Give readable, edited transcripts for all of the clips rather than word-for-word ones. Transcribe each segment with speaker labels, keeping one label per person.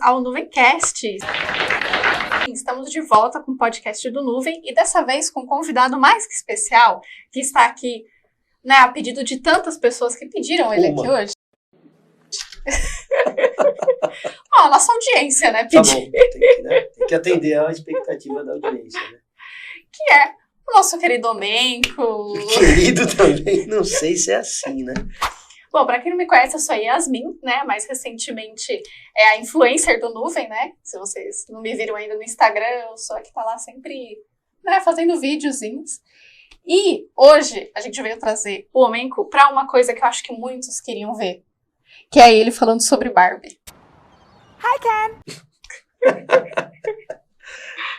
Speaker 1: ao Nuvencast. Estamos de volta com o podcast do Nuvem e dessa vez com um convidado mais que especial, que está aqui, né, a pedido de tantas pessoas que pediram ele aqui hoje. A nossa audiência, né?
Speaker 2: Tá bom, tem que atender a expectativa da audiência, né?
Speaker 1: Que é o nosso querido Omenco.
Speaker 2: Querido também, não sei se é assim, né?
Speaker 1: Bom, para quem não me conhece, eu sou a Yasmin, né? Mais recentemente é a influencer do Nuvem, né? Se vocês não me viram ainda no Instagram, eu sou a que tá lá sempre, né, fazendo videozinhos. E hoje a gente veio trazer o Omenco para uma coisa que eu acho que muitos queriam ver, que é ele falando sobre Barbie. Hi, Ken!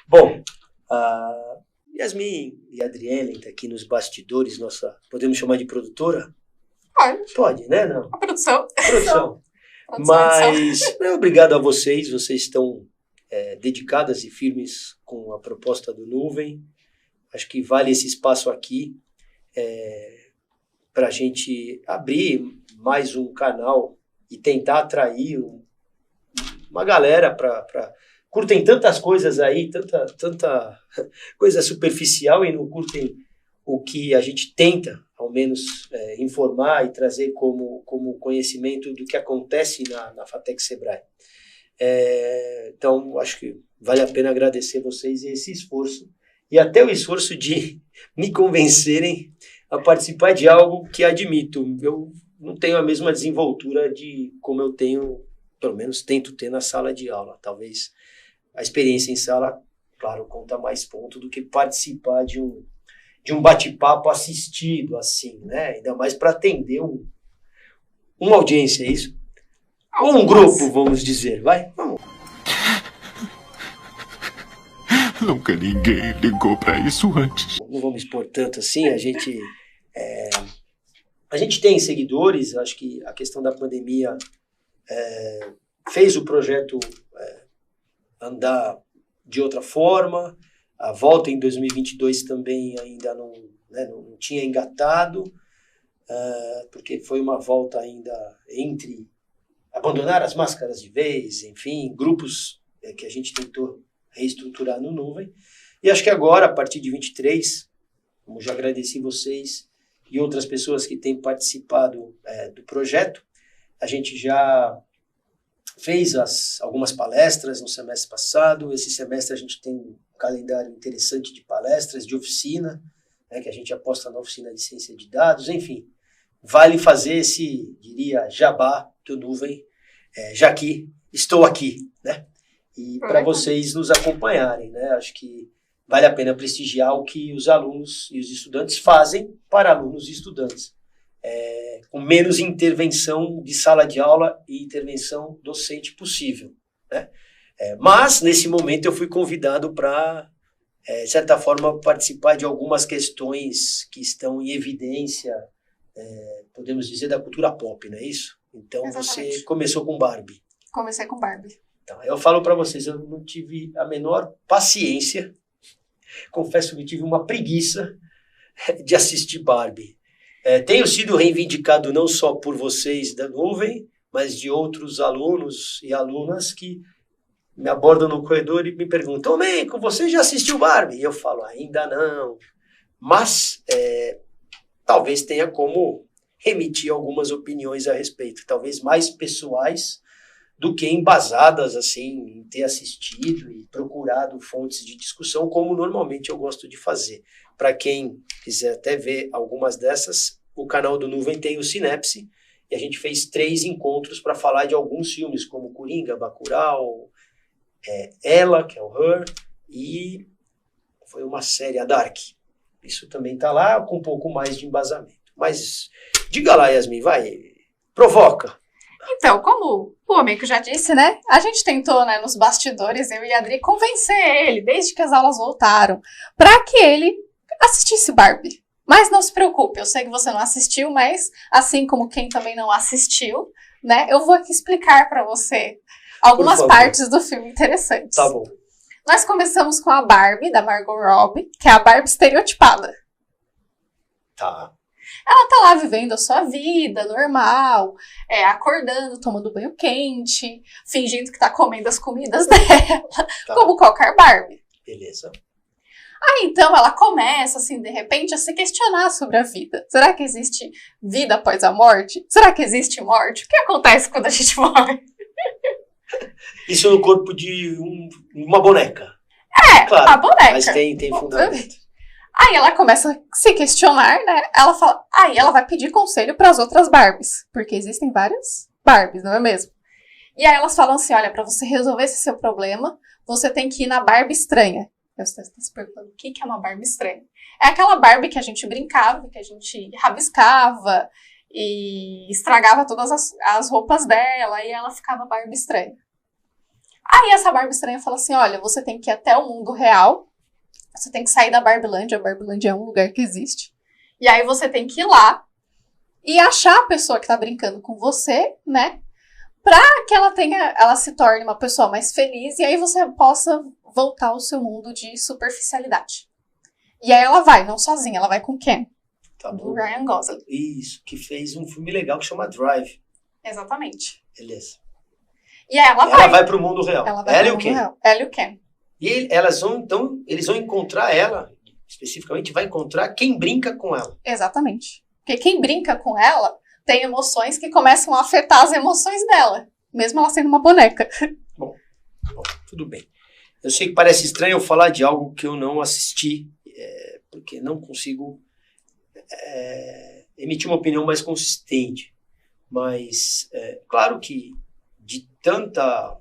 Speaker 2: Bom, a Yasmin e a Adriele tá aqui nos bastidores, nossa, podemos chamar de produtora? Pode, né? Não.
Speaker 1: A produção.
Speaker 2: Mas obrigado a vocês estão dedicadas e firmes com a proposta do Nuvem. Acho que vale esse espaço aqui para a gente abrir mais um canal e tentar atrair uma galera para... Curtem tantas coisas aí, tanta coisa superficial e não curtem o que a gente tenta, ao menos, informar e trazer como conhecimento do que acontece na FATEC Sebrae. Então, acho que vale a pena agradecer vocês esse esforço e até o esforço de me convencerem a participar de algo que admito. Eu não tenho a mesma desenvoltura de como eu tenho, pelo menos tento ter na sala de aula. Talvez a experiência em sala, claro, conta mais ponto do que participar de um bate-papo assistido, assim, né? Ainda mais para atender uma audiência, é isso? Ou um grupo, vamos dizer, vai? Vamos.
Speaker 3: Nunca ninguém ligou para isso antes.
Speaker 2: Não vamos expor tanto assim, a gente tem seguidores, acho que a questão da pandemia fez o projeto andar de outra forma. A volta em 2022 também ainda não tinha engatado, porque foi uma volta ainda entre abandonar as máscaras de vez, enfim, grupos que a gente tentou reestruturar no Nuvem. E acho que agora, a partir de 23, como já agradeci vocês e outras pessoas que têm participado do projeto, a gente já fez algumas palestras no semestre passado. Esse semestre a gente tem um calendário interessante de palestras, de oficina, né, que a gente aposta na oficina de ciência de dados, enfim. Vale fazer esse, diria, jabá do Nuvem, já que estou aqui, né? E para vocês nos acompanharem, né? Acho que vale a pena prestigiar o que os alunos e os estudantes fazem para alunos e estudantes. Com menos intervenção de sala de aula e intervenção docente possível, né? Mas, nesse momento, eu fui convidado para, de certa forma, participar de algumas questões que estão em evidência, podemos dizer, da cultura pop, não é isso? Então, exatamente. Você começou com Barbie.
Speaker 1: Comecei com Barbie.
Speaker 2: Então, eu falo para vocês, eu não tive a menor paciência, confesso que tive uma preguiça de assistir Barbie. Tenho sido reivindicado não só por vocês da Nuvem, mas de outros alunos e alunas que me abordam no corredor e me perguntam: Omenco, você já assistiu Barbie? E eu falo: ainda não. Mas talvez tenha como emitir algumas opiniões a respeito, talvez mais pessoais do que embasadas assim, em ter assistido e procurado fontes de discussão, como normalmente eu gosto de fazer. Para quem quiser até ver algumas dessas, o canal do Nuvem tem o Sinapse, e a gente fez 3 encontros para falar de alguns filmes, como Coringa, Bacurau, Ela, que é o Her, e foi uma série, a Dark. Isso também está lá, com um pouco mais de embasamento. Mas diga lá, Yasmin, vai, provoca.
Speaker 1: Então, como o Omenco já disse, né? A gente tentou, né, nos bastidores, eu e a Adri, convencer ele, desde que as aulas voltaram, para que ele assistisse Barbie. Mas não se preocupe, eu sei que você não assistiu, mas assim como quem também não assistiu, né? Eu vou aqui explicar para você algumas partes do filme interessantes.
Speaker 2: Tá bom.
Speaker 1: Nós começamos com a Barbie, da Margot Robbie, que é a Barbie estereotipada.
Speaker 2: Tá.
Speaker 1: Ela tá lá vivendo a sua vida normal, acordando, tomando banho quente, fingindo que tá comendo as comidas dela,
Speaker 2: Tá.
Speaker 1: como qualquer Barbie.
Speaker 2: Beleza.
Speaker 1: Aí então ela começa, assim, de repente, a se questionar sobre a vida. Será que existe vida após a morte? Será que existe morte? O que acontece quando a gente morre?
Speaker 2: Isso no corpo de uma boneca.
Speaker 1: A
Speaker 2: Claro,
Speaker 1: boneca.
Speaker 2: mas tem fundamento.
Speaker 1: Aí ela começa a se questionar, né? Ela fala, aí ela vai pedir conselho para as outras Barbies, porque existem várias Barbies, não é mesmo? E aí elas falam assim, olha, para você resolver esse seu problema, você tem que ir na Barbie estranha. Você está se perguntando, o que é uma Barbie estranha? É aquela Barbie que a gente brincava, que a gente rabiscava e estragava todas as roupas dela, e ela ficava Barbie estranha. Aí essa Barbie estranha fala assim, olha, você tem que ir até o mundo real, você tem que sair da Barbilândia, a Barbilândia é um lugar que existe, e aí você tem que ir lá e achar a pessoa que tá brincando com você, né, pra que ela se torne uma pessoa mais feliz, e aí você possa voltar ao seu mundo de superficialidade. E aí ela vai, não sozinha, ela vai com Ken,
Speaker 2: Tá
Speaker 1: do
Speaker 2: bom.
Speaker 1: Ryan Gosling.
Speaker 2: Isso, que fez um filme legal que chama Drive.
Speaker 1: Exatamente.
Speaker 2: Beleza.
Speaker 1: E aí ela
Speaker 2: Ela vai pro mundo real.
Speaker 1: Ela vai
Speaker 2: Ela e
Speaker 1: pro
Speaker 2: o
Speaker 1: mundo
Speaker 2: Ken.
Speaker 1: real. Ela e o Ken.
Speaker 2: E eles vão encontrar ela, especificamente vai encontrar quem brinca com ela.
Speaker 1: Exatamente. Porque quem brinca com ela tem emoções que começam a afetar as emoções dela, mesmo ela sendo uma boneca.
Speaker 2: Bom, tudo bem. Eu sei que parece estranho eu falar de algo que eu não assisti, porque não consigo emitir uma opinião mais consistente. Mas, claro que de tanta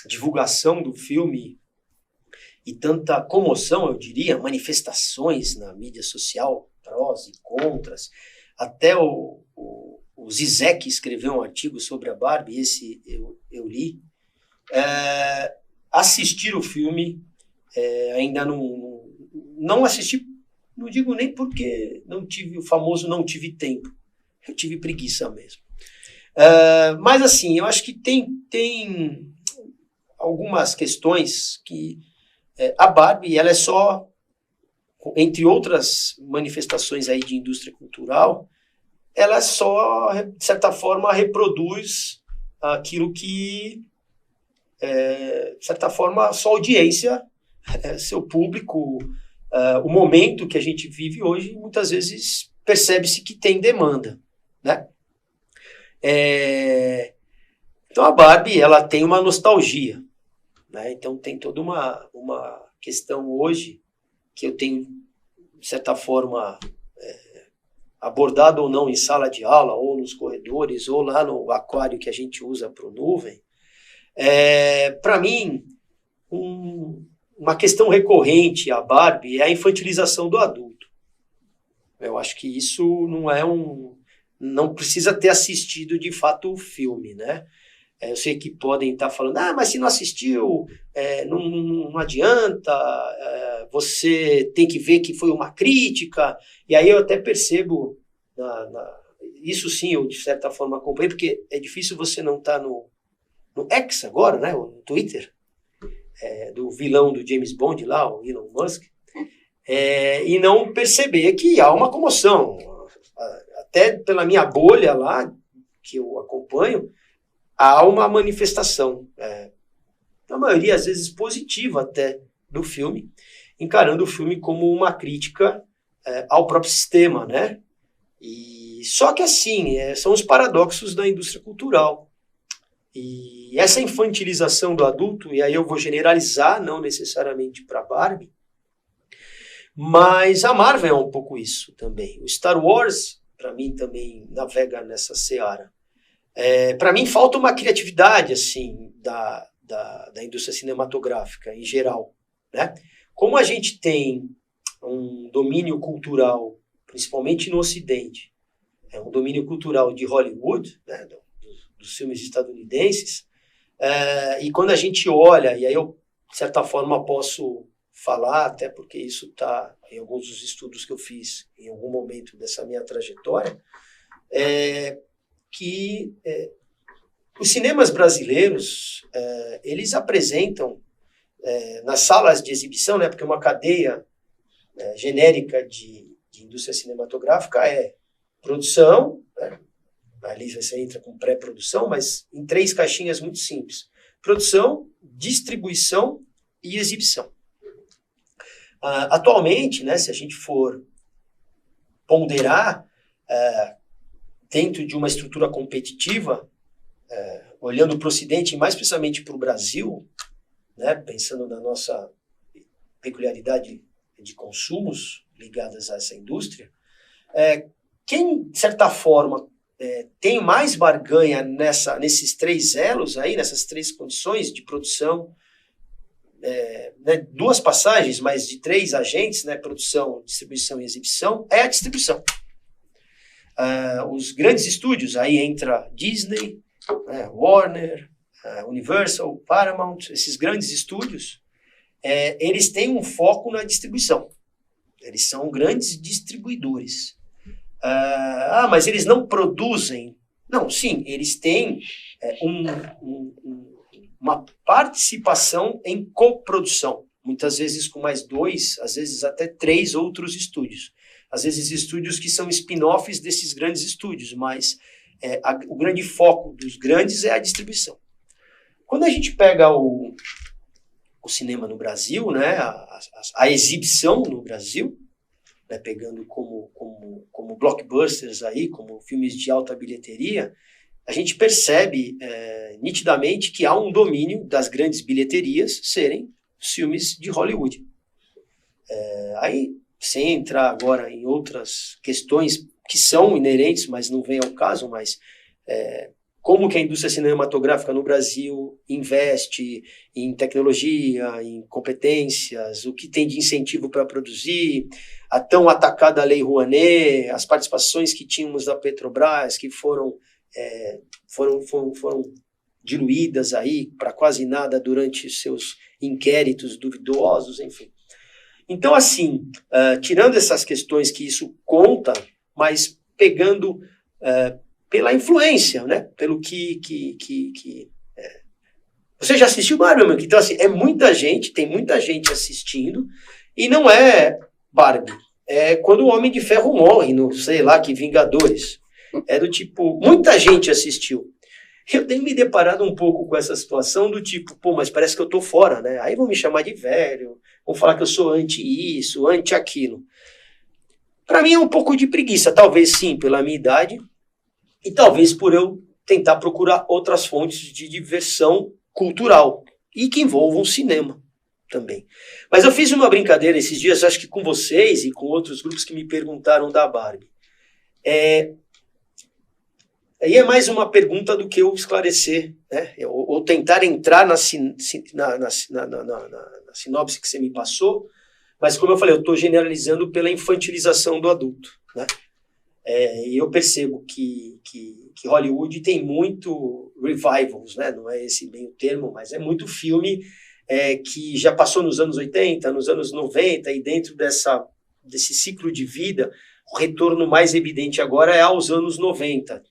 Speaker 2: divulgação do filme e tanta comoção, eu diria, manifestações na mídia social, prós e contras, até o Zizek escreveu um artigo sobre a Barbie, esse eu li. Assistir o filme, ainda não assisti, não digo nem porque não tive tempo, eu tive preguiça mesmo. Mas assim, eu acho que tem algumas questões que a Barbie, ela é só, entre outras manifestações aí de indústria cultural, ela só, de certa forma, reproduz aquilo que, de certa forma, a sua audiência, seu público, o momento que a gente vive hoje, muitas vezes percebe-se que tem demanda, né? Então a Barbie, ela tem uma nostalgia, né? Então tem toda uma questão hoje que eu tenho, de certa forma, abordado ou não em sala de aula, ou nos corredores, ou lá no aquário que a gente usa para o nuvem. Para mim, uma questão recorrente à Barbie é a infantilização do adulto. Eu acho que isso não precisa ter assistido de fato o filme, né? Eu sei que podem estar falando, mas se não assistiu, não adianta, você tem que ver que foi uma crítica. E aí eu até percebo, isso sim eu de certa forma acompanho, porque é difícil você não estar no X agora, né, no Twitter, do vilão do James Bond lá, o Elon Musk, e não perceber que há uma comoção. Até pela minha bolha lá, que eu acompanho, há uma manifestação, na maioria às vezes positiva até, do filme, encarando o filme como uma crítica ao próprio sistema, né? E só que assim, são os paradoxos da indústria cultural. E essa infantilização do adulto, e aí eu vou generalizar, não necessariamente para Barbie, mas a Marvel é um pouco isso também. O Star Wars, para mim, também navega nessa seara. Para mim, falta uma criatividade assim, da indústria cinematográfica em geral, né? Como a gente tem um domínio cultural, principalmente no Ocidente, um domínio cultural de Hollywood, né, dos filmes estadunidenses, e quando a gente olha, e aí eu, de certa forma, posso falar, até porque isso está em alguns dos estudos que eu fiz em algum momento dessa minha trajetória, que os cinemas brasileiros, eles apresentam nas salas de exibição, né, porque uma cadeia genérica de indústria cinematográfica Produção, né? Ali você entra com pré-produção, mas em 3 caixinhas muito simples. Produção, distribuição e exibição. Atualmente, né, se a gente for ponderar dentro de uma estrutura competitiva, olhando para o Ocidente, e mais precisamente para o Brasil, né, pensando na nossa peculiaridade de consumos ligadas a essa indústria, quem, de certa forma, tem mais barganha nesses 3 elos aí, nessas 3 condições de produção, né, 2 passagens, mas de 3 agentes, né, produção, distribuição e exibição, é a distribuição. Os grandes estúdios, aí entra Disney, Warner, Universal, Paramount, esses grandes estúdios, eles têm um foco na distribuição. Eles são grandes distribuidores. Mas eles não produzem. Não, sim, eles têm uma participação em coprodução, muitas vezes com mais 2, às vezes até 3 outros estúdios. Às vezes estúdios que são spin-offs desses grandes estúdios, mas o grande foco dos grandes é a distribuição. Quando a gente pega o cinema no Brasil, né, a exibição no Brasil, né, pegando como blockbusters aí, como filmes de alta bilheteria, a gente percebe nitidamente que há um domínio das grandes bilheterias serem os filmes de Hollywood. Aí, sem entrar agora em outras questões que são inerentes, mas não vem ao caso, mas como que a indústria cinematográfica no Brasil investe em tecnologia, em competências, o que tem de incentivo para produzir, a tão atacada Lei Rouanet, as participações que tínhamos da Petrobras, que foram diluídas aí para quase nada durante seus inquéritos duvidosos, enfim. Então, assim, tirando essas questões que isso conta, mas pegando pela influência, né? Pelo que você já assistiu Barbie, meu amigo? Então, assim, tem muita gente assistindo, e não é Barbie. É quando o Homem de Ferro morre, no, sei lá, que Vingadores. É do tipo, muita gente assistiu. Eu tenho me deparado um pouco com essa situação do tipo, mas parece que eu tô fora, né? Aí vão me chamar de velho, vão falar que eu sou anti isso, anti aquilo. Para mim é um pouco de preguiça, talvez sim, pela minha idade, e talvez por eu tentar procurar outras fontes de diversão cultural, e que envolvam o cinema também. Mas eu fiz uma brincadeira esses dias, acho que com vocês e com outros grupos que me perguntaram da Barbie. Aí é mais uma pergunta do que eu esclarecer, né? Ou tentar entrar na sinopse que você me passou, mas como eu falei, eu estou generalizando pela infantilização do adulto, né? E eu percebo que Hollywood tem muito revivals, né? Não é esse bem o termo, mas é muito filme que já passou nos anos 80, nos anos 90, e dentro desse ciclo de vida, o retorno mais evidente agora é aos anos 90,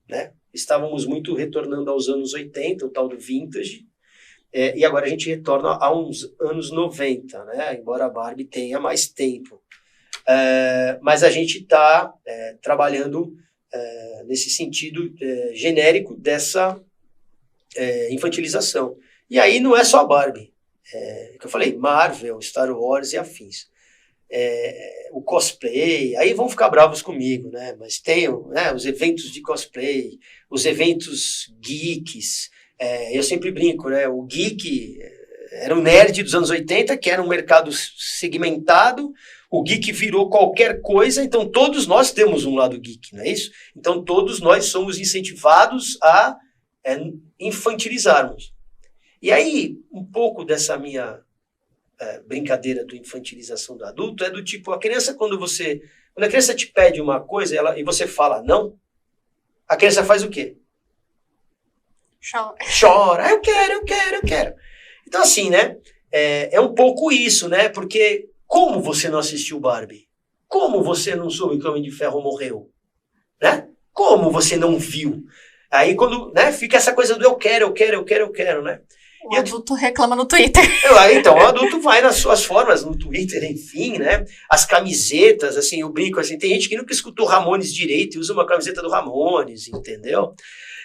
Speaker 2: né? Estávamos muito retornando aos anos 80, o tal do vintage, e agora a gente retorna a uns anos 90, né? Embora a Barbie tenha mais tempo. Mas a gente está trabalhando nesse sentido genérico dessa infantilização. E aí não é só a Barbie, que eu falei, Marvel, Star Wars e afins. O cosplay, aí vão ficar bravos comigo, né? Mas tem os eventos de cosplay, os eventos geeks. Eu sempre brinco, né? O geek era um nerd dos anos 80, que era um mercado segmentado. O geek virou qualquer coisa, então todos nós temos um lado geek, não é isso? Então todos nós somos incentivados a infantilizarmos. E aí, um pouco dessa minha brincadeira do infantilização do adulto é do tipo, a criança, quando a criança te pede uma coisa e você fala não, a criança faz o quê? Chora. Eu quero. Então assim, né, é um pouco isso, né, porque como você não assistiu Barbie? Como você não soube que o Homem de Ferro morreu? Né? Como você não viu? Aí quando, né, fica essa coisa do eu quero, né?
Speaker 1: O adulto reclama no Twitter.
Speaker 2: Então, o adulto vai nas suas formas, no Twitter, enfim, né? As camisetas, assim, eu brinco assim, tem gente que nunca escutou Ramones direito e usa uma camiseta do Ramones, entendeu?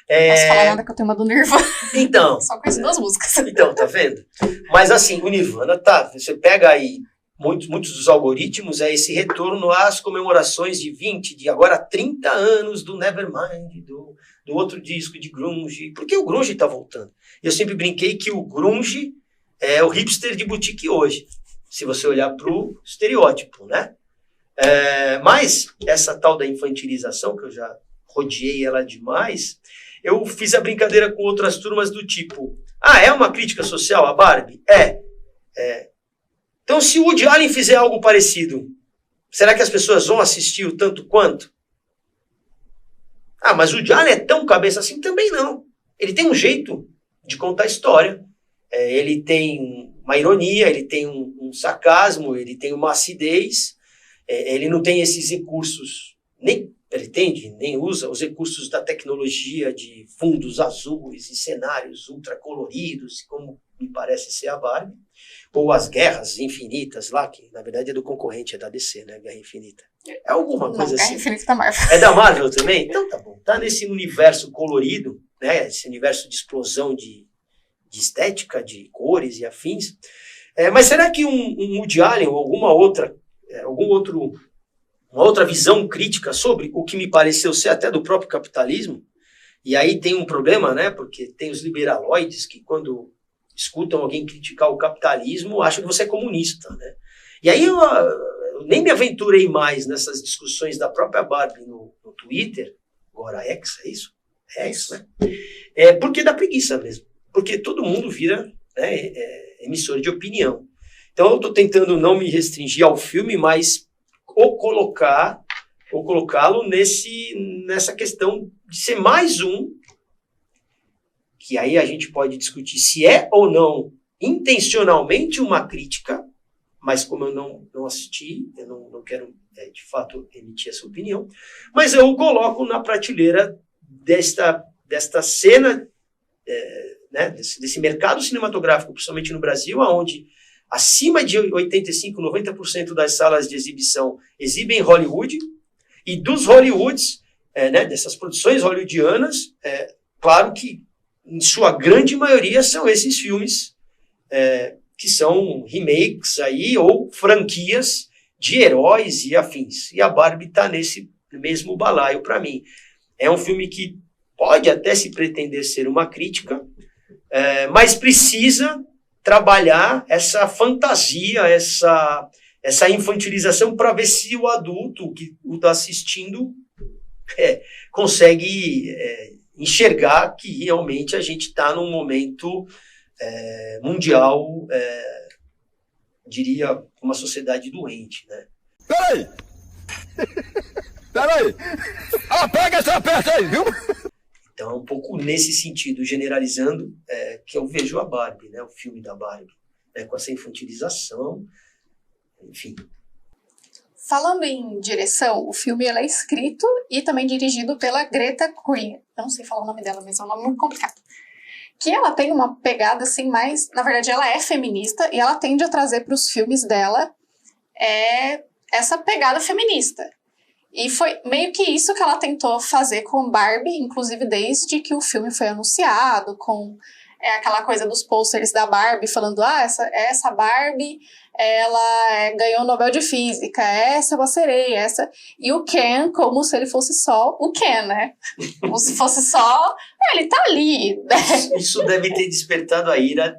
Speaker 1: Não posso falar nada que eu tenho uma do Nirvana.
Speaker 2: Então.
Speaker 1: Só conheço 2 músicas.
Speaker 2: Então, tá vendo? Mas assim, o Nirvana, tá, você pega aí muitos dos algoritmos, é esse retorno às comemorações de 20, de agora 30 anos do Nevermind, do outro disco de grunge, porque o grunge tá voltando. Eu sempre brinquei que o grunge é o hipster de boutique hoje, se você olhar pro estereótipo, né? Mas essa tal da infantilização, que eu já rodeei ela demais, eu fiz a brincadeira com outras turmas do tipo, é uma crítica social a Barbie? Então, se o Woody Allen fizer algo parecido, será que as pessoas vão assistir o tanto quanto? Mas o Woody Allen é tão cabeça assim? Também não. Ele tem um jeito de contar história. Ele tem uma ironia, ele tem um sarcasmo, ele tem uma acidez. Ele não tem esses recursos, nem pretende, nem usa os recursos da tecnologia de fundos azuis e cenários ultra coloridos, como me parece ser a Barbie, ou as Guerras Infinitas lá, que na verdade é do concorrente, é da DC, né? Guerra Infinita. É alguma coisa assim. Guerra
Speaker 1: Infinita da Marvel.
Speaker 2: É da Marvel também? Então tá bom. Tá nesse universo colorido, né? Esse universo de explosão de estética, de cores e afins. Mas será que um Woody Allen ou uma outra visão crítica sobre o que me pareceu ser até do próprio capitalismo? E aí tem um problema, né? Porque tem os liberaloides que quando escutam alguém criticar o capitalismo, acham que você é comunista, né? E aí eu nem me aventurei mais nessas discussões da própria Barbie no Twitter, agora X, é isso? É isso, né? Porque dá preguiça mesmo. Porque todo mundo vira, né, emissor de opinião. Então eu estou tentando não me restringir ao filme, mas colocá-lo nessa questão de ser mais um, que aí a gente pode discutir se é ou não intencionalmente uma crítica, mas como eu não assisti, eu não quero, de fato, emitir essa opinião, mas eu o coloco na prateleira desta cena, né, desse mercado cinematográfico, principalmente no Brasil, onde acima de 85%, 90% das salas de exibição exibem Hollywood, e dos Hollywoods, né, dessas produções hollywoodianas, claro que em sua grande maioria são esses filmes que são remakes aí, ou franquias de heróis e afins. E a Barbie está nesse mesmo balaio para mim. É um filme que pode até se pretender ser uma crítica, mas precisa trabalhar essa fantasia, essa infantilização para ver se o adulto que o está assistindo consegue enxergar que realmente a gente está num momento mundial, diria, uma sociedade doente, né?
Speaker 4: Peraí! Pega essa peça aí, viu?
Speaker 2: Então é um pouco nesse sentido, generalizando, que eu vejo a Barbie, né? O filme da Barbie, com essa infantilização, enfim.
Speaker 1: Falando em direção, o filme é escrito e também dirigido pela Greta Gerwig. Eu não sei falar o nome dela, mas é um nome muito complicado. Que ela tem uma pegada assim mais... Na verdade, ela é feminista e ela tende a trazer para os filmes dela essa pegada feminista. E foi meio que isso que ela tentou fazer com Barbie, inclusive desde que o filme foi anunciado, com aquela coisa dos posters da Barbie, falando, essa Barbie, ela ganhou o Nobel de Física, essa é uma sereia, essa... E o Ken, como se ele fosse só o Ken, né? Como se fosse só... ele tá ali, né?
Speaker 2: Isso deve ter despertado a ira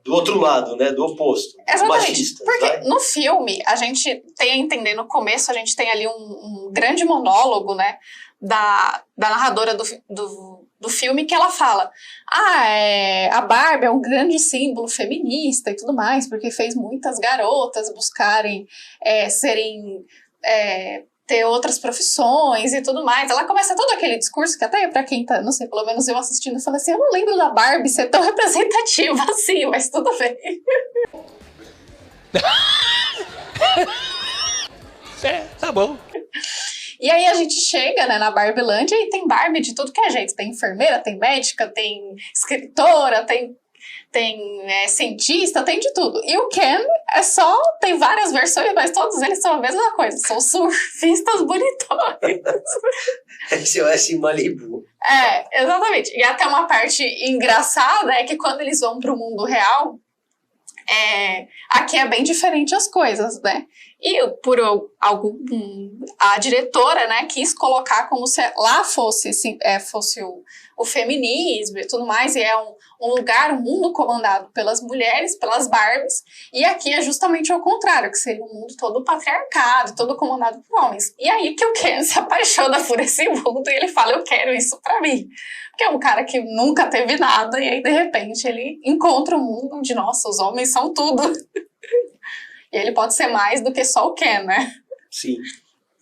Speaker 2: do outro lado, né? Do oposto.
Speaker 1: Exatamente.
Speaker 2: Machistas,
Speaker 1: porque no filme, a gente tem a entender, no começo, a gente tem ali um grande monólogo, né? Da narradora do filme, que ela fala a Barbie é um grande símbolo feminista e tudo mais, porque fez muitas garotas buscarem ter outras profissões e tudo mais. Ela começa todo aquele discurso que até pra quem tá, não sei, pelo menos eu assistindo, fala assim, eu não lembro da Barbie ser tão representativa assim, mas tudo bem.
Speaker 4: Tá bom.
Speaker 1: E aí a gente chega, né, na Barbilândia e tem Barbie de tudo que é jeito. Tem enfermeira, tem médica, tem escritora, tem tem cientista, tem de tudo. E o Ken tem várias versões, mas todos eles são a mesma coisa. São surfistas bonitões.
Speaker 2: SOS Malibu.
Speaker 1: Exatamente. E até uma parte engraçada é que quando eles vão pro mundo real, aqui é bem diferente as coisas, né? E por a diretora, né, quis colocar como se lá fosse o feminismo e tudo mais, e é um lugar, um mundo comandado pelas mulheres, pelas Barbies, e aqui é justamente ao contrário, que seria um mundo todo patriarcado, todo comandado por homens. E aí que o Ken se apaixona por esse mundo e ele fala, eu quero isso pra mim. Porque é um cara que nunca teve nada, e aí de repente ele encontra um mundo onde, nossa, os homens são tudo. E ele pode ser mais do que só o Ken, né?
Speaker 2: Sim.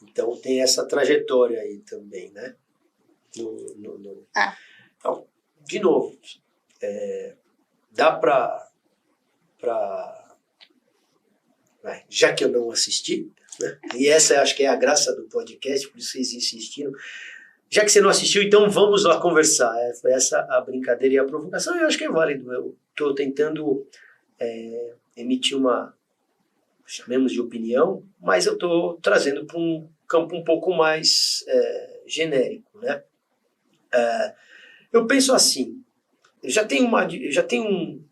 Speaker 2: Então tem essa trajetória aí também, né? Então, de novo, dá pra já que eu não assisti, né? E essa acho que é a graça do podcast, por isso vocês insistiram. Já que você não assistiu, então vamos lá conversar. Foi essa a brincadeira e a provocação, e eu acho que é válido. Eu estou tentando emitir chamemos de opinião, mas eu estou trazendo para um campo um pouco mais genérico, né? Eu penso assim, eu já tenho um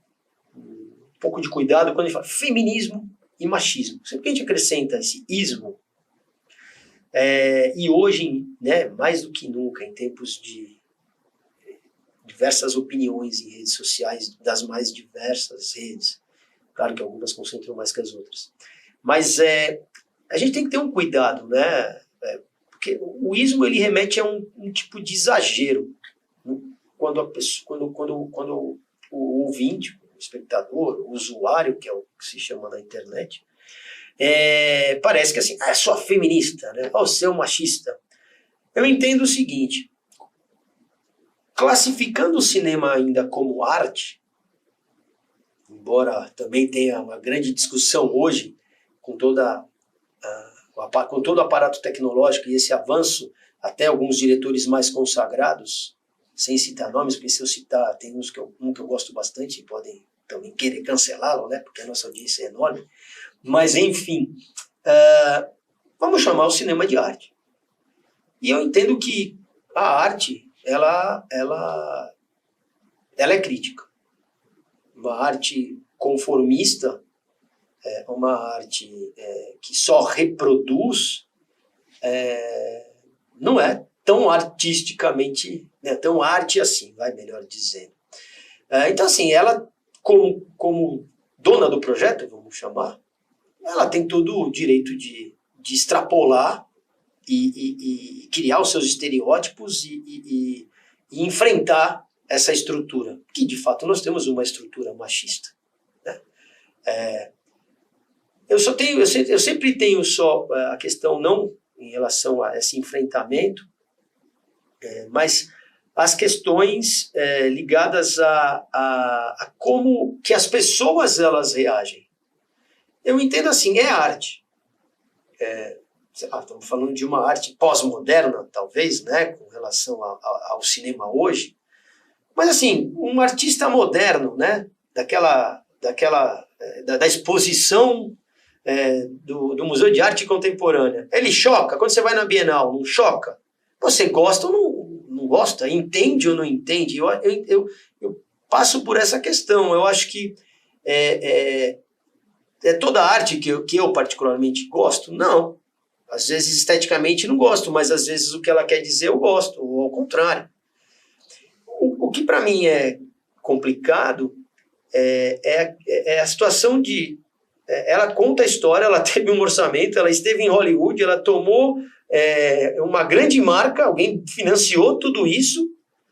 Speaker 2: pouco de cuidado quando a gente fala feminismo e machismo. Sempre que a gente acrescenta esse ismo, e hoje, né, mais do que nunca, em tempos de diversas opiniões em redes sociais, das mais diversas redes, claro que algumas concentram mais que as outras, mas a gente tem que ter um cuidado, né? Porque o ismo ele remete a um tipo de exagero, quando o ouvinte, o espectador, o usuário, que é o que se chama na internet, parece que assim, é só feminista, né? Você é um machista. Eu entendo o seguinte, classificando o cinema ainda como arte, embora também tenha uma grande discussão hoje com todo o aparato tecnológico e esse avanço, até alguns diretores mais consagrados, sem citar nomes, porque se eu citar, tem um que eu gosto bastante e podem também querer cancelá-lo, né, porque a nossa audiência é enorme, mas enfim, vamos chamar o cinema de arte. E eu entendo que a arte, ela é crítica. Uma arte conformista, uma arte que só reproduz, não é tão artisticamente, né, tão arte assim, vai melhor dizendo. Então, assim, ela, como dona do projeto, vamos chamar, ela tem todo o direito de extrapolar e criar os seus estereótipos e enfrentar essa estrutura, que de fato nós temos uma estrutura machista, né? Eu sempre tenho só a questão não em relação a esse enfrentamento, mas as questões ligadas a como que as pessoas elas reagem. Eu entendo assim, é arte. Estamos falando de uma arte pós-moderna, talvez, né, com relação ao cinema hoje. Mas assim, um artista moderno, né, da exposição do Museu de Arte Contemporânea, ele choca? Quando você vai na Bienal, não choca? Você gosta ou não gosta? Entende ou não entende? Eu passo por essa questão. Eu acho que toda arte que eu particularmente gosto? Não. Às vezes esteticamente não gosto, mas às vezes o que ela quer dizer eu gosto, ou ao contrário. O que para mim é complicado é a situação de... ela conta a história, ela teve um orçamento, ela esteve em Hollywood, ela tomou uma grande marca, alguém financiou tudo isso.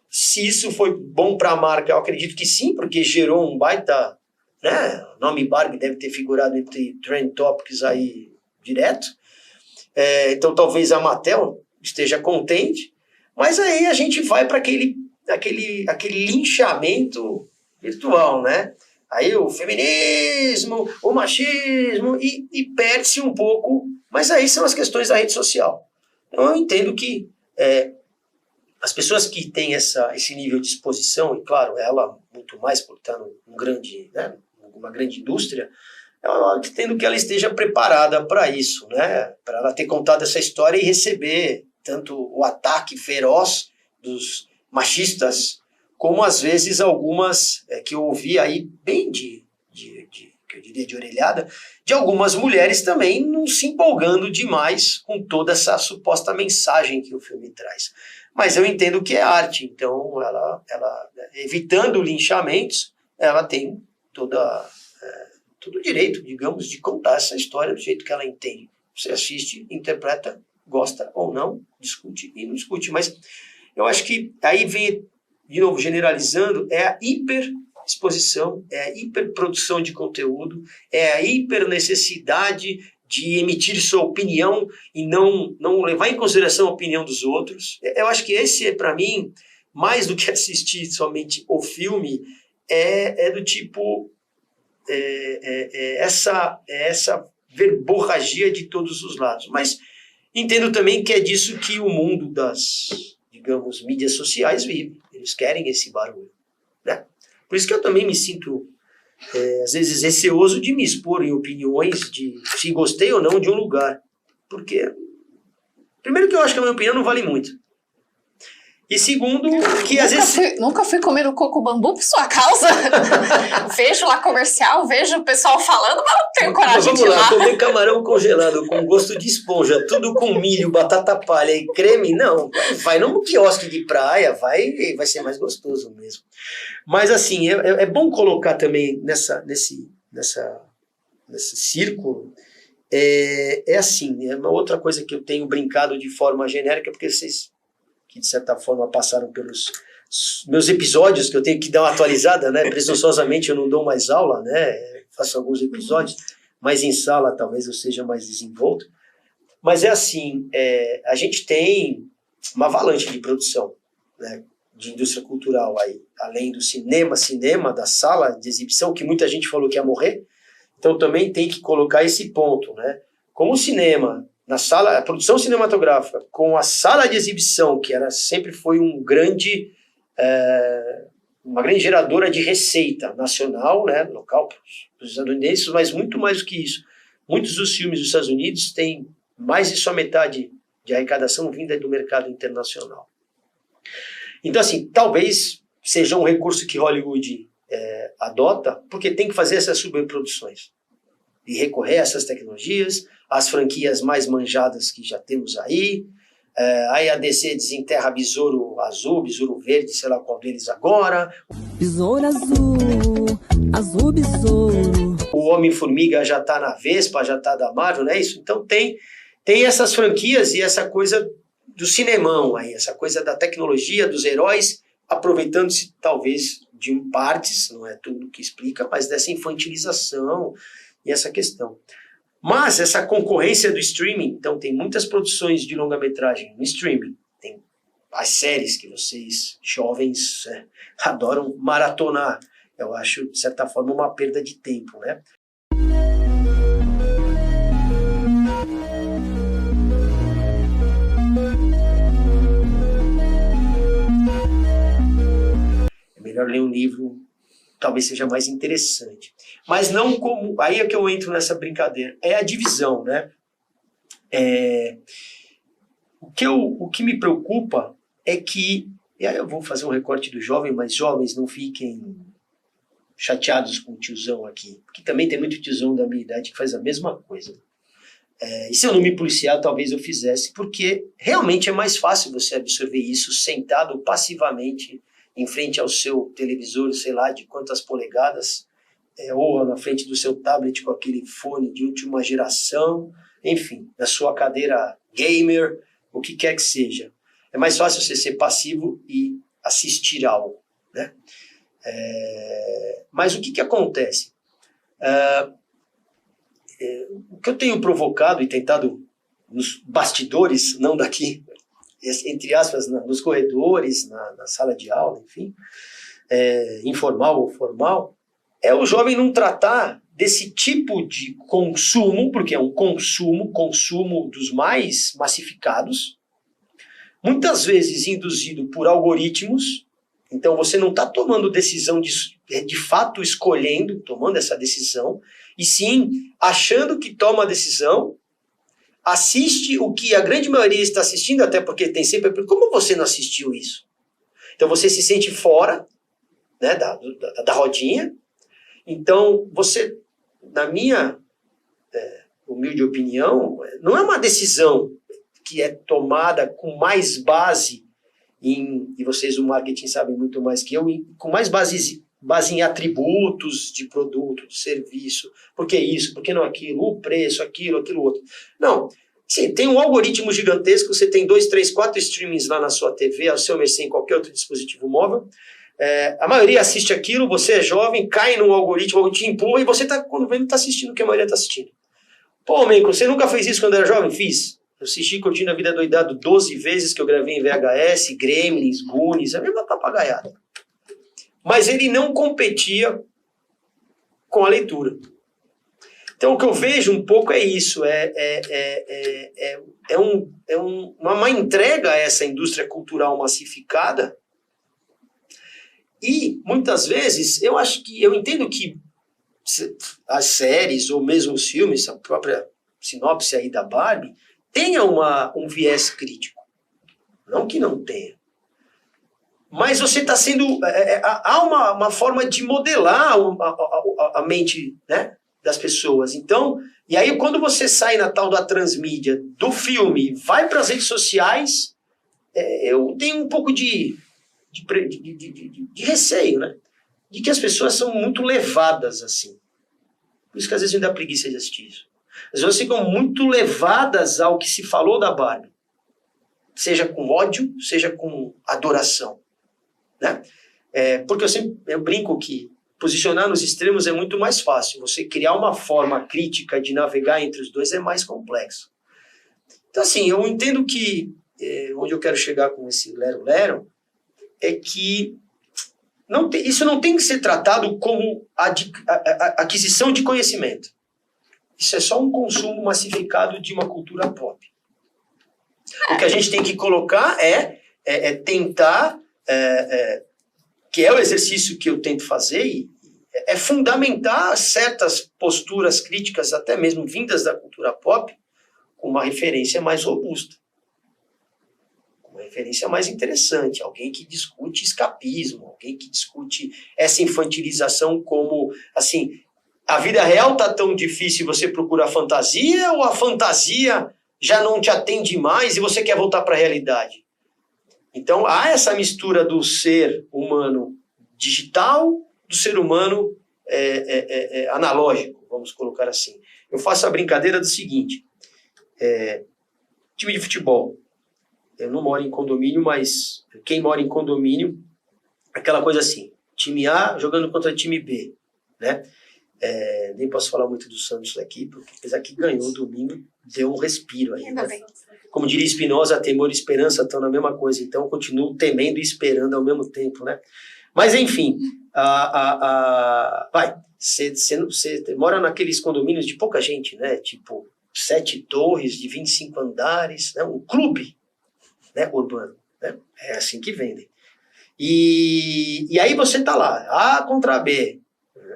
Speaker 2: Se isso foi bom para a marca, eu acredito que sim, porque gerou um baita... né? O nome Barbie deve ter figurado entre Trend Topics aí direto. Então talvez a Mattel esteja contente, mas aí a gente vai para aquele linchamento virtual, né? Aí o feminismo, o machismo, e perde-se um pouco, mas aí são as questões da rede social. Então eu entendo que as pessoas que têm esse nível de exposição, e claro, ela muito mais por estar uma grande indústria, eu entendo que ela esteja preparada para isso, né? Para ela ter contado essa história e receber tanto o ataque feroz dos machistas, como às vezes algumas que eu ouvi aí bem que eu diria de orelhada, de algumas mulheres também não se empolgando demais com toda essa suposta mensagem que o filme traz. Mas eu entendo que é arte, então ela evitando linchamentos, ela tem todo o direito, digamos, de contar essa história do jeito que ela entende. Você assiste, interpreta, gosta ou não, discute e não discute. Mas eu acho que aí vem, de novo, generalizando, é a hiperexposição, é a hiperprodução de conteúdo, é a hipernecessidade de emitir sua opinião e não levar em consideração a opinião dos outros. Eu acho que esse, para mim, mais do que assistir somente o filme, é do tipo essa verborragia de todos os lados. Mas entendo também que é disso que o mundo das, digamos, mídias sociais vive. Eles querem esse barulho, né? Por isso que eu também me sinto, às vezes, receoso de me expor em opiniões de se gostei ou não de um lugar. Porque, primeiro que eu acho que a minha opinião não vale muito. E segundo, que às vezes...
Speaker 1: Nunca fui comer o coco bambu por sua causa. Vejo lá comercial, vejo o pessoal falando, mas não tenho coragem de ir lá.
Speaker 2: Vamos lá, comer camarão congelado com gosto de esponja, tudo com milho, batata palha e creme, não. Vai num quiosque de praia, vai ser mais gostoso mesmo. Mas assim, é bom colocar também nesse círculo, assim, é uma outra coisa que eu tenho brincado de forma genérica, porque vocês que de certa forma passaram pelos meus episódios, que eu tenho que dar uma atualizada, né? Presunçosamente eu não dou mais aula, né? Faço alguns episódios, mas em sala talvez eu seja mais desenvolto. Mas é assim, a gente tem uma avalanche de produção, né? De indústria cultural aí, além do cinema, da sala de exibição, que muita gente falou que ia morrer, então também tem que colocar esse ponto, né? Como o cinema, na sala, a produção cinematográfica, com a sala de exibição, que sempre foi uma grande geradora de receita nacional, né, local, para os estadunidenses, mas muito mais do que isso. Muitos dos filmes dos Estados Unidos têm mais de sua metade de arrecadação vinda do mercado internacional. Então, assim, talvez seja um recurso que Hollywood adota, porque tem que fazer essas superproduções e recorrer a essas tecnologias, as franquias mais manjadas que já temos aí. Aí a DC desenterra Besouro Azul, Besouro Verde, sei lá qual deles agora.
Speaker 5: Besouro Azul Besouro.
Speaker 2: O Homem-Formiga já está na Vespa, já está da Marvel, não é isso? Então tem essas franquias e essa coisa do cinemão aí, essa coisa da tecnologia, dos heróis, aproveitando-se talvez de partes, não é tudo que explica, mas dessa infantilização e essa questão. Mas essa concorrência do streaming, então tem muitas produções de longa-metragem no streaming, tem as séries que vocês, jovens, adoram maratonar. Eu acho, de certa forma, uma perda de tempo, né? É melhor ler um livro, talvez seja mais interessante. Mas não como... Aí é que eu entro nessa brincadeira. É a divisão, né? O que me preocupa é que... E aí eu vou fazer um recorte do jovem, mas jovens não fiquem chateados com o tiozão aqui. Porque também tem muito tiozão da minha idade que faz a mesma coisa. E se eu não me policiar, talvez eu fizesse. Porque realmente é mais fácil você absorver isso sentado passivamente em frente ao seu televisor, sei lá, de quantas polegadas, ou na frente do seu tablet com aquele fone de última geração, enfim, na sua cadeira gamer, o que quer que seja. É mais fácil você ser passivo e assistir algo, né? Mas o que acontece? O que eu tenho provocado e tentado nos bastidores, não daqui, entre aspas, nos corredores, na sala de aula, enfim, informal ou formal, é o jovem não tratar desse tipo de consumo, porque é um consumo dos mais massificados, muitas vezes induzido por algoritmos. Então você não está tomando decisão de fato escolhendo, tomando essa decisão, e sim achando que toma a decisão, assiste o que a grande maioria está assistindo, até porque tem sempre... Como você não assistiu isso? Então você se sente fora, né, da rodinha. Então você, na minha humilde opinião, não é uma decisão que é tomada com mais base e vocês do marketing sabem muito mais que eu, com mais base em atributos de produto, de serviço, por que isso, por que não aquilo, o preço, aquilo outro. Não, sim, tem um algoritmo gigantesco, você tem 2, 3, 4 streamings lá na sua TV, ao seu mercê, em qualquer outro dispositivo móvel, a maioria assiste aquilo, você é jovem, cai num algoritmo, te empurra, e você quando vem, está assistindo o que a maioria está assistindo. Pô, Menco, você nunca fez isso quando era jovem? Fiz. Eu assisti Curtindo a Vida Doidado 12 vezes que eu gravei em VHS, Gremlins, Goonies, a mesma papagaiada. Mas ele não competia com a leitura. Então o que eu vejo um pouco é isso, uma má entrega a essa indústria cultural massificada, e muitas vezes eu entendo que as séries ou mesmo os filmes, a própria sinopse aí da Barbie, tenha um viés crítico. Não que não tenha. Mas você está sendo... há uma forma de modelar a mente, né, das pessoas. Então, e aí quando você sai na tal da transmídia do filme, vai para as redes sociais, eu tenho um pouco de receio, né? De que as pessoas são muito levadas assim. Por isso que às vezes me dá preguiça de assistir isso. As pessoas ficam muito levadas ao que se falou da Barbie. Seja com ódio, seja com adoração. Né? Porque eu brinco que posicionar nos extremos é muito mais fácil. Você criar uma forma crítica de navegar entre os dois é mais complexo. Então, assim, eu entendo que onde eu quero chegar com esse lero-lero é que isso não tem que ser tratado como aquisição de conhecimento. Isso é só um consumo massificado de uma cultura pop. O que a gente tem que colocar é tentar, que é o exercício que eu tento fazer, é fundamentar certas posturas críticas, até mesmo vindas da cultura pop, com uma referência mais robusta. Uma referência mais interessante, alguém que discute escapismo, alguém que discute essa infantilização como, assim, a vida real tá tão difícil e você procura a fantasia, ou a fantasia já não te atende mais e você quer voltar para a realidade? Então, há essa mistura do ser humano digital, do ser humano analógico, vamos colocar assim. Eu faço a brincadeira do seguinte, time de futebol, eu não moro em condomínio, mas quem mora em condomínio, aquela coisa assim, time A jogando contra time B, né? Nem posso falar muito do Santos aqui, porque apesar que ganhou domingo, deu um respiro aí, né? Como diria Spinoza, temor e esperança estão na mesma coisa, então eu continuo temendo e esperando ao mesmo tempo, né? Mas enfim, você mora naqueles condomínios de pouca gente, né? Tipo, 7 torres de 25 andares, né? Um clube, né, urbano, né? É assim que vendem. E aí você tá lá, A contra B,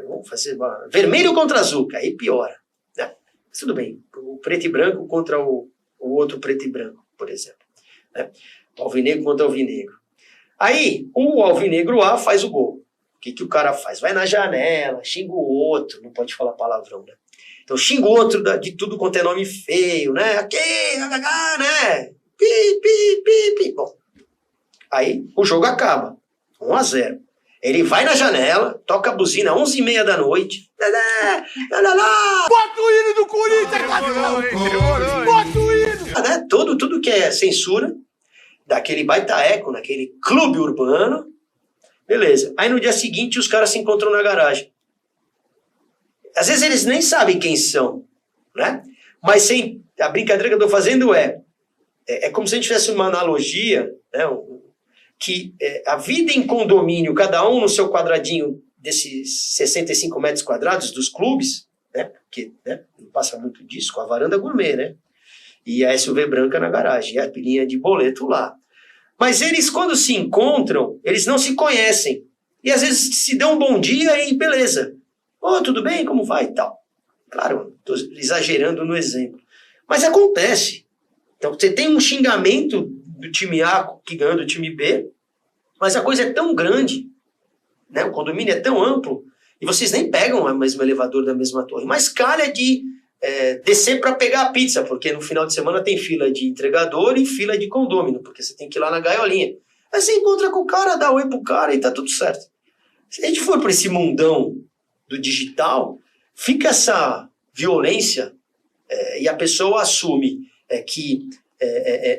Speaker 2: vamos fazer vermelho contra azul, que aí piora, né? Mas tudo bem, o preto e branco contra o outro preto e branco, por exemplo, né? Alvinegro contra alvinegro. Aí o alvinegro A faz o gol. O que o cara faz? Vai na janela, xinga o outro, não pode falar palavrão, né? Então xinga o outro de tudo quanto é nome feio, né? Aqui, né? Pi. Bom, aí o jogo acaba, 1-0. Ele vai na janela, toca a buzina, 11h30 da noite.
Speaker 4: Bota o hino do Corinthians, Gabriel! Bota o hino!
Speaker 2: Né? Tudo que é censura, daquele baita eco, naquele clube urbano. Beleza. Aí no dia seguinte os caras se encontram na garagem. Às vezes eles nem sabem quem são, né? Mas a brincadeira que eu estou fazendo é como se a gente tivesse uma analogia, né? Que a vida em condomínio, cada um no seu quadradinho desses 65 metros quadrados dos clubes, né? Porque, né, não passa muito disso, com a varanda gourmet, né? E a SUV branca na garagem, e a pilinha de boleto lá. Mas eles, quando se encontram, eles não se conhecem. E às vezes se dão um bom dia e beleza. Ô, tudo bem? Como vai? E tal. Claro, estou exagerando no exemplo. Mas acontece. Então, você tem um xingamento do time A que ganhou do time B, mas a coisa é tão grande, né? O condomínio é tão amplo, e vocês nem pegam o mesmo elevador da mesma torre, mas calha de descer para pegar a pizza, porque no final de semana tem fila de entregador e fila de condômino, porque você tem que ir lá na gaiolinha. Aí você encontra com o cara, dá oi pro cara e tá tudo certo. Se a gente for para esse mundão do digital, fica essa violência e a pessoa assume que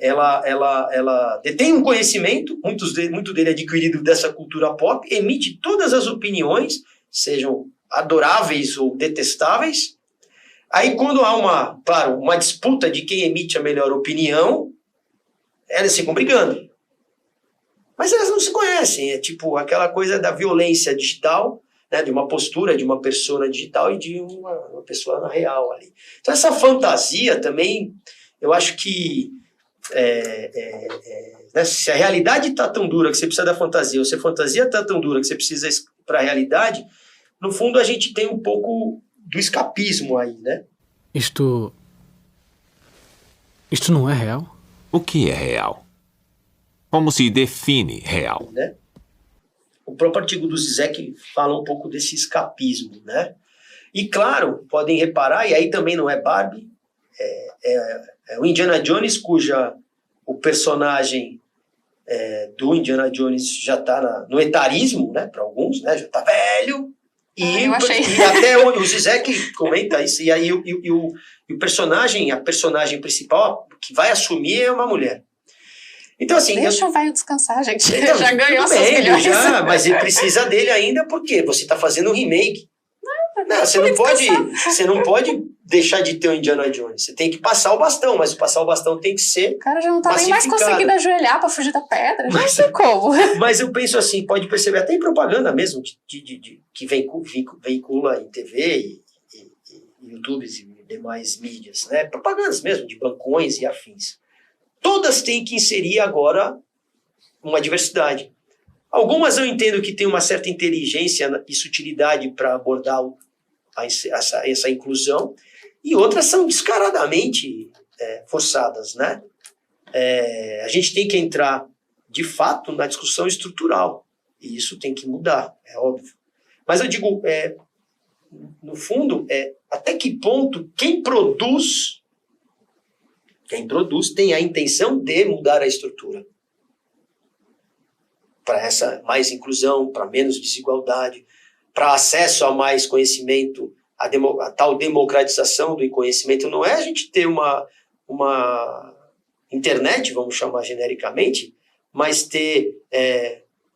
Speaker 2: ela detém um conhecimento, muito dele adquirido dessa cultura pop, emite todas as opiniões, sejam adoráveis ou detestáveis. Aí quando há uma disputa de quem emite a melhor opinião, elas ficam brigando. Mas elas não se conhecem, é tipo aquela coisa da violência digital, né, de uma postura de uma persona digital e de uma pessoa na real ali. Então essa fantasia também, eu acho que né, se a realidade está tão dura que você precisa da fantasia, ou se a fantasia está tão dura que você precisa para a realidade, no fundo a gente tem um pouco do escapismo aí, né?
Speaker 6: Isto não é real?
Speaker 3: O que é real? Como se define real?
Speaker 2: Né? O próprio artigo do Zizek fala um pouco desse escapismo, né? E claro, podem reparar, e aí também não é Barbie, é o Indiana Jones, o personagem do Indiana Jones já está no etarismo, né? Para alguns, né? Já está velho. E até o Zizek comenta isso, e aí o personagem, a personagem principal que vai assumir é uma mulher. Então, assim,
Speaker 1: deixa o velho descansar, gente.
Speaker 2: Então,
Speaker 1: já ganhou seus
Speaker 2: bem,
Speaker 1: milhões.
Speaker 2: mas ele precisa dele ainda porque você está fazendo um remake. Você não pode deixar de ter o Indiana Jones. Você tem que passar o bastão, mas passar o bastão tem que ser
Speaker 1: o cara já não tá nem mais conseguindo ajoelhar para fugir da pedra. Não sei como.
Speaker 2: Mas eu penso assim, pode perceber, até em propaganda mesmo, que veicula em TV e YouTube e demais mídias, né? Propagandas mesmo, de bancões e afins. Todas têm que inserir agora uma diversidade. Algumas eu entendo que tem uma certa inteligência e sutilidade para abordar essa inclusão, e outras são descaradamente forçadas, né? A gente tem que entrar, de fato, na discussão estrutural, e isso tem que mudar, é óbvio. Mas eu digo, no fundo, até que ponto quem produz tem a intenção de mudar a estrutura para essa mais inclusão, para menos desigualdade, para acesso a mais conhecimento, a tal democratização do conhecimento. Não é a gente ter uma internet, vamos chamar genericamente, mas ter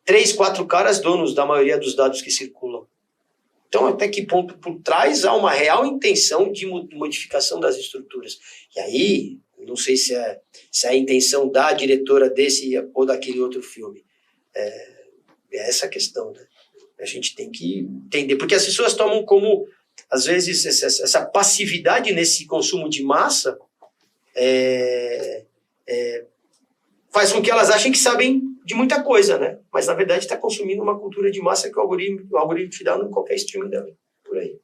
Speaker 2: 3, 4 caras donos da maioria dos dados que circulam. Então, até que ponto por trás há uma real intenção de modificação das estruturas. E aí, não sei se é a intenção da diretora desse ou daquele outro filme. É essa a questão, né? A gente tem que entender, porque as pessoas tomam como, às vezes, essa passividade nesse consumo de massa faz com que elas achem que sabem de muita coisa, né? Mas, na verdade, está consumindo uma cultura de massa que o algoritmo te dá em qualquer streaming dela, por aí.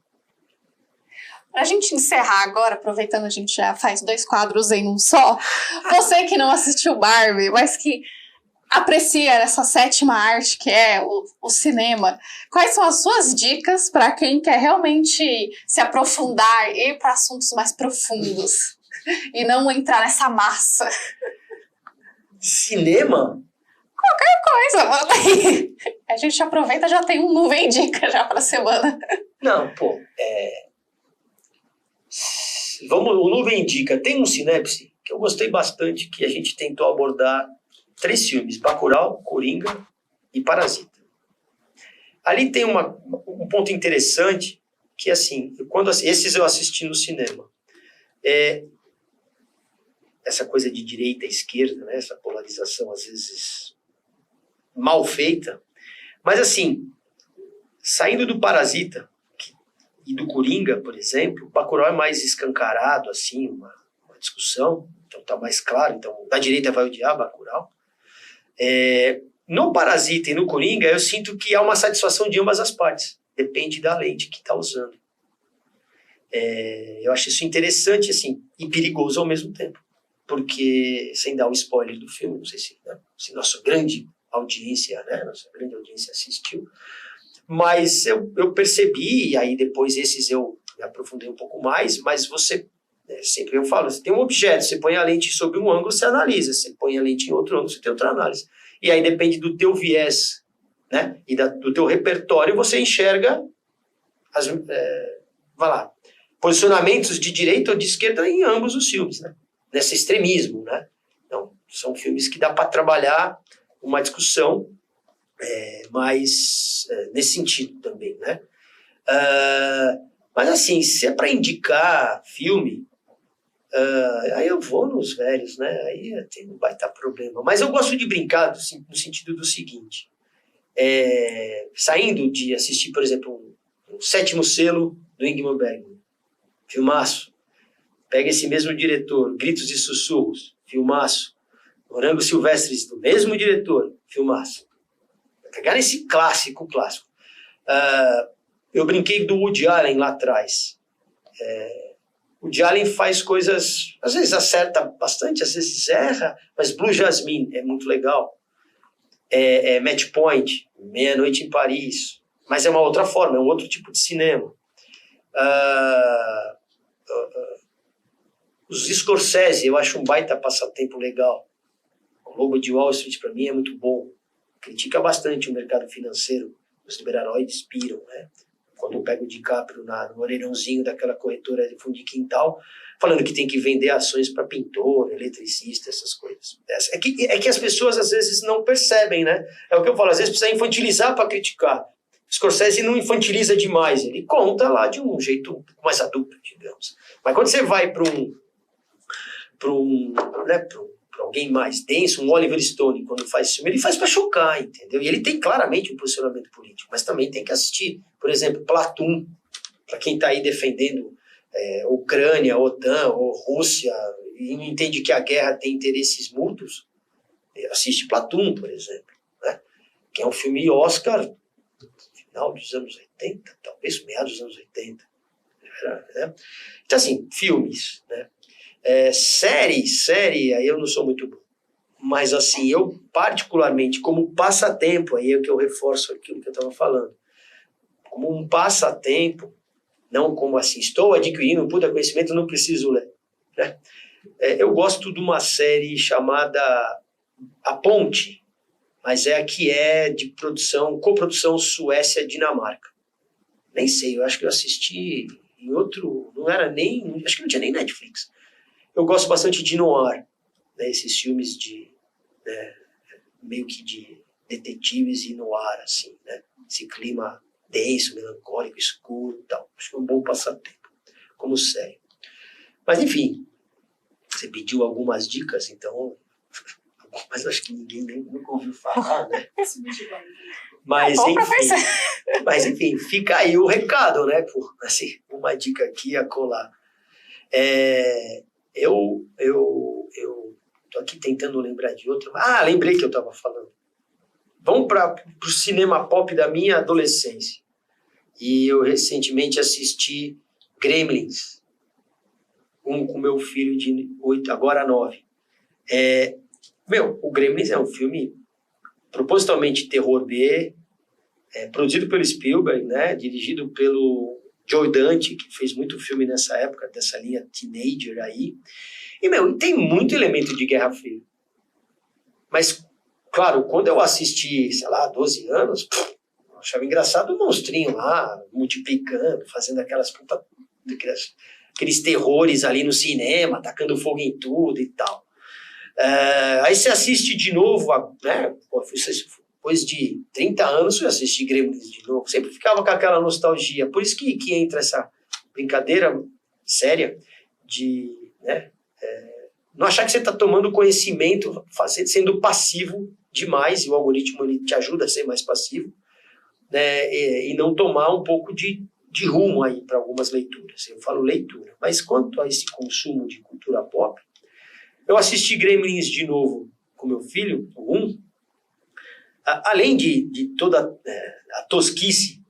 Speaker 1: Pra gente encerrar agora, aproveitando a gente já faz 2 quadros em um só, você que não assistiu Barbie, mas que aprecia essa 7ª arte que é o cinema, quais são as suas dicas para quem quer realmente se aprofundar e ir para assuntos mais profundos e não entrar nessa massa?
Speaker 2: Cinema?
Speaker 1: Qualquer coisa, manda aí. A gente aproveita, já tem um nuvem dica já pra semana.
Speaker 2: Não, pô, o Nuvem Dica tem um Sinapse que eu gostei bastante, que a gente tentou abordar 3 filmes, Bacurau, Coringa e Parasita. Ali tem um ponto interessante, que assim, esses eu assisti no cinema. Essa coisa de direita e esquerda, né, essa polarização às vezes mal feita, mas assim, saindo do Parasita e do Coringa, por exemplo, o Bacurau é mais escancarado, assim, uma discussão, então tá mais claro, então da direita vai odiar Bacurau. No Parasita e no Coringa, eu sinto que há uma satisfação de ambas as partes. Depende da lente que está usando. Eu acho isso interessante, assim, e perigoso ao mesmo tempo. Porque, sem dar o spoiler do filme, não sei se nossa grande audiência assistiu, mas eu percebi, e aí depois esses eu me aprofundei um pouco mais, mas você, sempre eu falo, você tem um objeto, você põe a lente sob um ângulo, você analisa, você põe a lente em outro ângulo, você tem outra análise. E aí depende do teu viés, né, e do teu repertório, você enxerga posicionamentos de direita ou de esquerda em ambos os filmes, né, nesse extremismo, né. Então, são filmes que dá para trabalhar uma discussão mais nesse sentido também, né. Mas assim, se é para indicar filme, aí eu vou nos velhos, né? Aí não vai estar problema. Mas eu gosto de brincar no sentido do seguinte: saindo de assistir, por exemplo, o Sétimo Selo do Ingmar Bergman, filmaço. Pega esse mesmo diretor, Gritos e Sussurros, filmaço. Morangos Silvestres, do mesmo diretor, filmaço. Pegar esse clássico. Eu brinquei do Woody Allen lá atrás. O Woody Allen faz coisas, às vezes acerta bastante, às vezes erra, mas Blue Jasmine é muito legal. Match Point, Meia-Noite em Paris, mas é uma outra forma, é um outro tipo de cinema. Os Scorsese, eu acho um baita passatempo legal. O Lobo de Wall Street, para mim, é muito bom. Critica bastante o mercado financeiro, os liberais piram, né? Quando eu pego o DiCaprio no orelhãozinho daquela corretora de fundo de quintal, falando que tem que vender ações para pintor, eletricista, essas coisas. É que as pessoas às vezes não percebem, né? É o que eu falo, às vezes precisa infantilizar para criticar. Scorsese não infantiliza demais, ele conta lá de um jeito mais adulto, digamos. Mas quando você vai para alguém mais denso, um Oliver Stone, quando faz filme, ele faz para chocar, entendeu? E ele tem claramente um posicionamento político, mas também tem que assistir. Por exemplo, Platoon, para quem está aí defendendo Ucrânia, OTAN ou Rússia, e não entende que a guerra tem interesses mútuos, assiste Platoon, por exemplo, né? Que é um filme Oscar, final dos anos 80, talvez meados dos anos 80. Né? Então, assim, filmes, né? Série, aí eu não sou muito bom. Mas, assim, eu particularmente, como passatempo, aí é que eu reforço aquilo que eu estava falando. Como um passatempo, não como assim, estou adquirindo um puta conhecimento, não preciso ler. Né? Eu gosto de uma série chamada A Ponte, mas é a que é de coprodução Suécia-Dinamarca. Nem sei, eu acho que eu assisti em outro, acho que não tinha nem Netflix. Eu gosto bastante de noir, né, esses filmes meio que de detetives e noir, assim, né, esse clima denso, melancólico, escuro e tal. Acho que é um bom passatempo, como série. Mas, enfim, você pediu algumas dicas, então, mas acho que ninguém nunca ouviu falar, né? Mas, enfim, fica aí o recado, né? Assim, uma dica aqui a colar. Eu tô aqui tentando lembrar de outra. Lembrei que eu estava falando. Vamos para o cinema pop da minha adolescência. E eu recentemente assisti Gremlins. Com meu filho de 8, agora 9. O Gremlins é um filme propositalmente terror B, produzido pelo Spielberg, né? Dirigido pelo Joe Dante, que fez muito filme nessa época, dessa linha teenager aí. E tem muito elemento de Guerra Fria. Mas, claro, quando eu assisti, 12 anos, eu achava engraçado o monstrinho lá, multiplicando, fazendo aqueles terrores ali no cinema, tacando fogo em tudo e tal. Aí você assiste de novo, né? Depois de 30 anos eu assisti Gremlins de novo. Sempre ficava com aquela nostalgia. Por isso que entra essa brincadeira séria de, né, não achar que você está tomando conhecimento, sendo passivo demais, e o algoritmo ele te ajuda a ser mais passivo, né, e não tomar um pouco de rumo aí para algumas leituras. Eu falo leitura. Mas quanto a esse consumo de cultura pop, eu assisti Gremlins de novo com meu filho, o 1, além de toda a tosquice,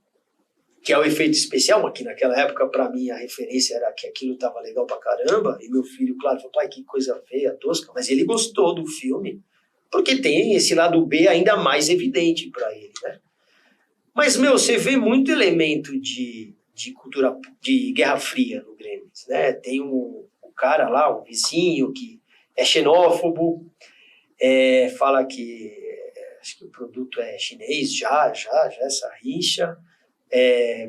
Speaker 2: que é o efeito especial, mas que naquela época, para mim, a referência era que aquilo estava legal pra caramba, e meu filho, claro, falou, pai, que coisa feia, tosca, mas ele gostou do filme, porque tem esse lado B ainda mais evidente para ele, né? Mas, você vê muito elemento de cultura, de Guerra Fria no Gremlins, né? Tem um cara lá, um vizinho que é xenófobo, fala que acho que o produto é chinês, já essa rixa.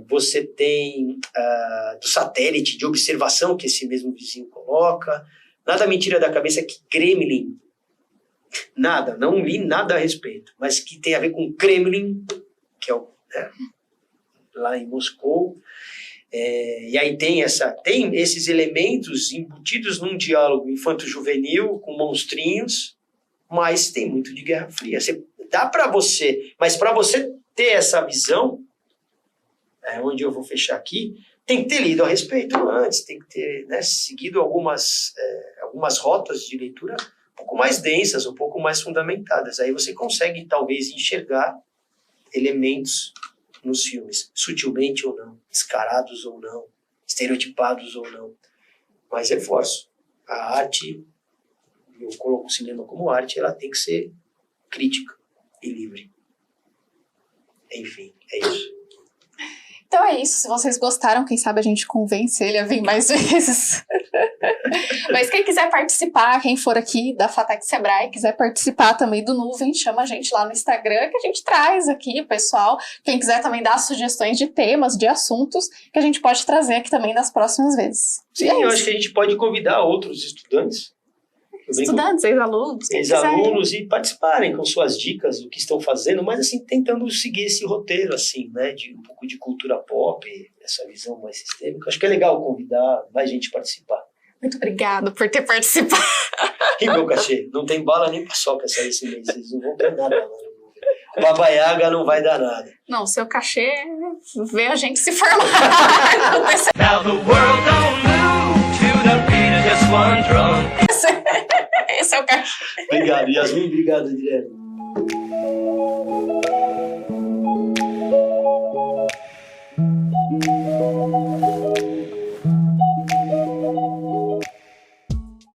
Speaker 2: Você tem do satélite de observação que esse mesmo vizinho coloca. Nada me tira da cabeça que Gremlin, não li nada a respeito, mas que tem a ver com Kremlin, que é lá em Moscou. E aí tem esses elementos embutidos num diálogo infanto-juvenil com monstrinhos, mas tem muito de Guerra Fria. Mas para você ter essa visão, onde eu vou fechar aqui, tem que ter lido a respeito antes, tem que ter, né, seguido algumas rotas de leitura um pouco mais densas, um pouco mais fundamentadas. Aí você consegue, talvez, enxergar elementos nos filmes, sutilmente ou não, descarados ou não, estereotipados ou não. Mas reforço, a arte, eu coloco o cinema como arte, ela tem que ser crítica e livre. Enfim, é isso.
Speaker 1: Então é isso, se vocês gostaram, quem sabe a gente convence ele a vir mais vezes. Mas quem quiser participar, quem for aqui da FATEC Sebrae, quiser participar também do Nuvem, chama a gente lá no Instagram, que a gente traz aqui, pessoal. Quem quiser também dar sugestões de temas, de assuntos, que a gente pode trazer aqui também nas próximas vezes.
Speaker 2: Sim, eu acho que a gente pode convidar outros estudantes.
Speaker 1: Estudantes, ex-alunos.
Speaker 2: Ex-alunos e participarem com suas dicas do que estão fazendo, mas assim, tentando seguir esse roteiro, assim, né, de um pouco de cultura pop, essa visão mais sistêmica. Acho que é legal convidar mais gente participar.
Speaker 1: Muito obrigada por ter participado.
Speaker 2: E meu cachê, não tem bala nem paçoca esse mês, vocês não vão ter nada lá. O Baba Yaga não vai dar nada.
Speaker 1: Não, seu cachê vê a gente se formar.
Speaker 6: Now the world don't move to the beat of just one drum.
Speaker 1: Esse é o cachê.
Speaker 2: Obrigado, Yasmin. Obrigado, Adriano.